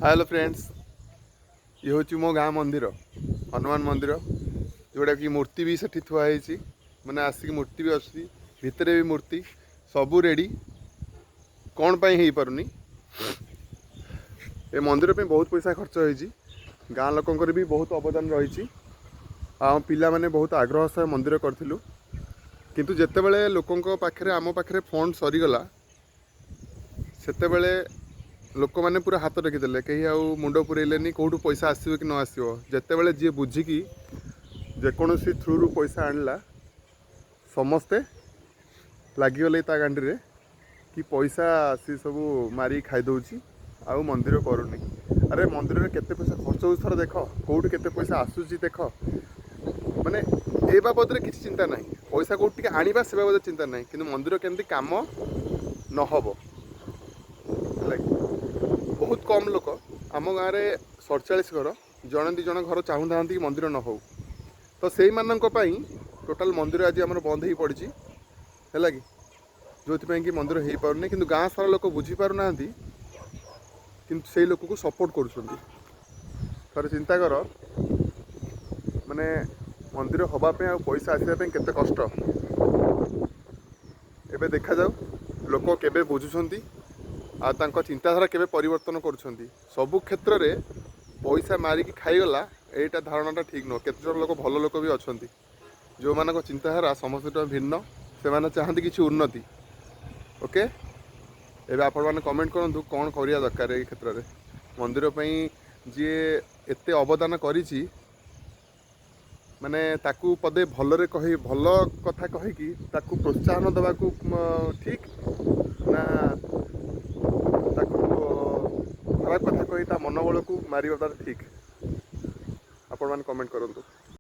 Hello friends, ये हूँ मो गाँ मंदिर हनुमान मंदिर जोटा कि मूर्ति भी सेठी थुआई मैंने आसिक मूर्ति भी अच्छी भितर भी मूर्ति सबू रेडी कौन पाई हो पारुनी ए मंदिर पे बहुत पैसा खर्च होती गाँ लोकंर भी बहुत अवदान रही पिला माने बहुत आग्रह सह मंदिर करूँ किंतु जेतेबेले लोकों पाखे आम पाखे फंड सरीगला सेतेबेले लोक मैंने पूरा हाथ रखीदे कहीं आउ मुंड पुरेलेनी कौटू पैसा आसो कि न आसो जितेबाला जी बुझिकी जेकोसी थ्रु पैसा आणला समस्ते लगिगले गांडी कि पैसा सी सब मारी खाईदे आउ मंदिर करूनी। अरे मंदिर में केते पैसा खर्च हो थर देख कौट के पैसा आसूसी देख माने ए बाबद किसी चिंता ना पैसा कौट टे आने से बाबद चिंता ना कि मंदिर केमती काम नहब बहुत कम लोक आम गाँव में 47 घर जड़े दी जन घर चाहू था कि मंदिर न हो तो से टोटाल मंदिर आज आम बंद हो पड़ी है कि जो कि मंदिर हो पारनी कि गाँ सारा लोक बुझीपार ना कि से लोक को सपोर्ट कर चिंता कर माने मंदिर हवापी आ पैसा आसापी केते कष्ट एबे देखा जाऊ लोक केबे बुझुछंती आ तांको चिंताधारा केबे परिवर्तन करुछंती सबु क्षेत्र रे पैसा मारिकी खाईगला एटा धारणाटा ठीक नुह केते जन लोक भल लोक भी अछंती जो मानक चिंताधारा समस्त भिन्न से माने चाहती किसी उन्नति। ओके एबे आपण माने कमेंट करंतु कौन करिया दरकार ए क्षेत्र रे मंदिर पई जे एते अवदान करिछि माने ताकू पदे भलरे कहि भल कथा कहिकी ताकू प्रोत्साहन देबाकू ठीक ना खराब कथा कही मनोबल को मारिबाटा ठीक। आपण माने कमेंट करंतु।